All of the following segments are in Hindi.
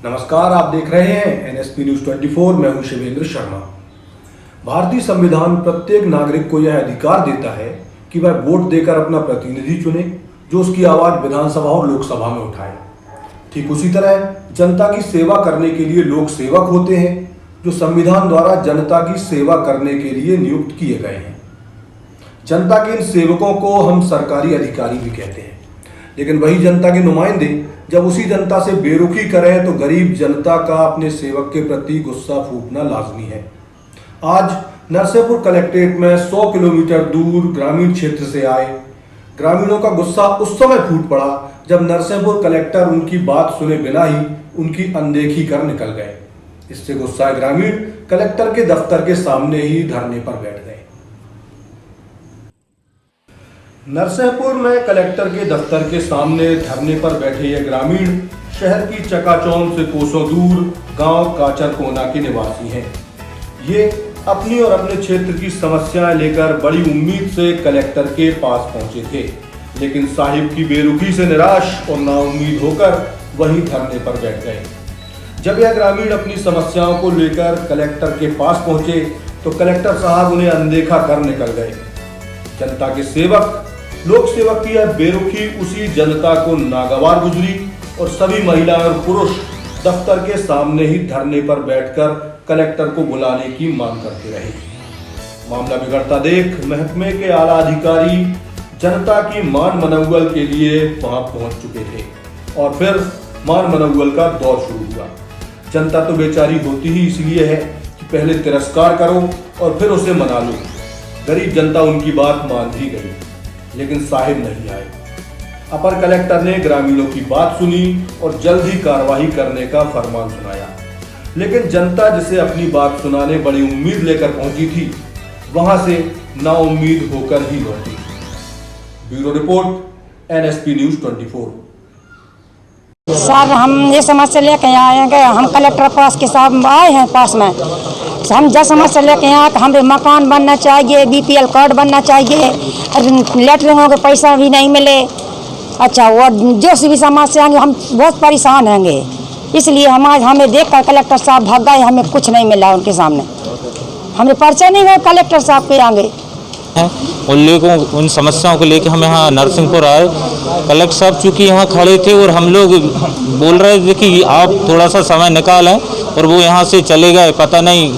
नमस्कार, आप देख रहे हैं एनएसपी न्यूज 24। मैं हूं शिवेंद्र शर्मा। भारतीय संविधान प्रत्येक नागरिक को यह अधिकार देता है कि वह वोट देकर अपना प्रतिनिधि चुने जो उसकी आवाज विधानसभा और लोकसभा में उठाए। ठीक उसी तरह जनता की सेवा करने के लिए लोक सेवक होते हैं जो संविधान द्वारा जनता की सेवा करने के लिए नियुक्त किए गए हैं। जनता के इन सेवकों को हम सरकारी अधिकारी भी कहते हैं, लेकिन वही जनता के नुमाइंदे जब उसी जनता से बेरुखी करें तो गरीब जनता का अपने सेवक के प्रति गुस्सा फूटना लाजमी है। आज नरसिंहपुर कलेक्ट्रेट में 100 किलोमीटर दूर ग्रामीण क्षेत्र से आए ग्रामीणों का गुस्सा उस समय फूट पड़ा जब नरसिंहपुर कलेक्टर उनकी बात सुने बिना ही उनकी अनदेखी कर निकल गए। इससे गुस्साए ग्रामीण कलेक्टर के दफ्तर के सामने ही धरने पर बैठ गए। नरसिंहपुर में कलेक्टर के दफ्तर के सामने धरने पर बैठे ये ग्रामीण शहर की चकाचौंध से कोसों दूर गांव काचरकोना के निवासी हैं। ये अपनी और अपने क्षेत्र की समस्याएं लेकर बड़ी उम्मीद से कलेक्टर के पास पहुंचे थे, लेकिन साहिब की बेरुखी से निराश और नाउम्मीद होकर वहीं धरने पर बैठ गए। जब यह ग्रामीण अपनी समस्याओं को लेकर कलेक्टर के पास पहुंचे तो कलेक्टर साहब उन्हें अनदेखा कर निकल गए। जनता के सेवक लोक सेवक की यह बेरुखी उसी जनता को नागवार गुजरी और सभी महिलाएं और पुरुष दफ्तर के सामने ही धरने पर बैठकर कलेक्टर को बुलाने की मांग करते रहे। मामला बिगड़ता देख महकमे के आला अधिकारी जनता की मान मनौवल के लिए वहां पहुंच चुके थे और फिर मान मनौवल का दौर शुरू हुआ। जनता तो बेचारी होती ही इसलिए है कि पहले तिरस्कार करो और फिर उसे मना लो। गरीब जनता उनकी बात मान भी गई, लेकिन साहिब नहीं आए। अपर कलेक्टर ने ग्रामीणों की बात सुनी और जल्द ही कार्रवाई करने का फरमान सुनाया, लेकिन जनता जिसे अपनी बात सुनाने बड़ी उम्मीद लेकर पहुंची थी वहां से नाउम्मीद होकर ही लौटी। Bureau report NSP news 24। Sir, हम ये समस्या लेके आए हैं कि हम कलेक्टर पास के साथ आए हैं पास में। हम जब समस्या लेके यहाँ कि हमें मकान बनना चाहिए, बीपीएल कार्ड बनना चाहिए, लेटरिंगों के पैसा भी नहीं मिले। अच्छा, और जो सी भी समस्या आएंगे हम बहुत परेशान होंगे, इसलिए हम आज हमें देख कर कलेक्टर साहब भाग गए। हमें कुछ नहीं मिला उनके सामने, हमें परिचय नहीं हुआ कलेक्टर साहब के आगे। उन समस्याओं को लेकर हम यहाँ नरसिंहपुर आए। कलेक्टर साहब चूँकि यहाँ खड़े थे और हम लोग बोल रहे थे कि आप थोड़ा सा समय निकालें, और वो यहाँ से चले गए। पता नहीं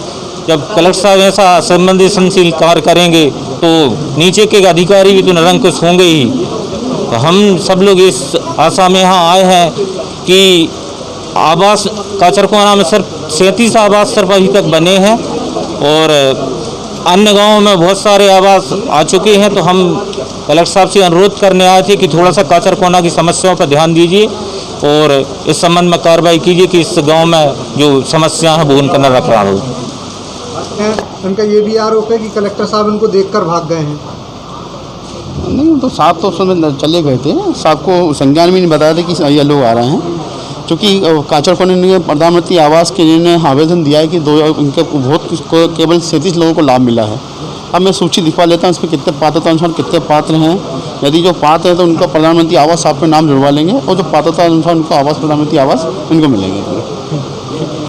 जब कलेक्टर साहब ऐसा संवेदनशील कार्य करेंगे तो नीचे के अधिकारी भी तो निरंकुश होंगे ही। तो हम सब लोग इस आशा में यहाँ आए हैं कि आवास काचरकोना में सिर्फ 37 आवास सिर्फ अभी तक बने हैं और अन्य गांवों में बहुत सारे आवास आ चुके हैं। तो हम कलेक्टर साहब से अनुरोध करने आए थे कि थोड़ा सा काचरकोना की समस्याओं पर ध्यान दीजिए और इस संबंध में कार्रवाई कीजिए कि इस गांव में जो समस्या है वो उनका निराकरण हो। उनका ये भी आरोप है कि कलेक्टर साहब उनको देखकर भाग गए हैं। नहीं, तो साहब तो उस समय चले गए थे। साहब को संज्ञान भी नहीं बताया था कि ये लोग आ रहे हैं, क्योंकि काचरकोना ने प्रधानमंत्री आवास के लिए आवेदन दिया है कि उनके बहुत केवल 37 लोगों को लाभ मिला है। अब मैं सूची दिखवा लेता हूँ, इसमें कितने पात्रता अनुसार कितने पात्र हैं। यदि जो पात्र हैं तो उनका प्रधानमंत्री आवास साहब पे नाम जुड़वा लेंगे और जो पात्रता अनुसार उनको आवास प्रधानमंत्री आवास उनको मिलेंगे।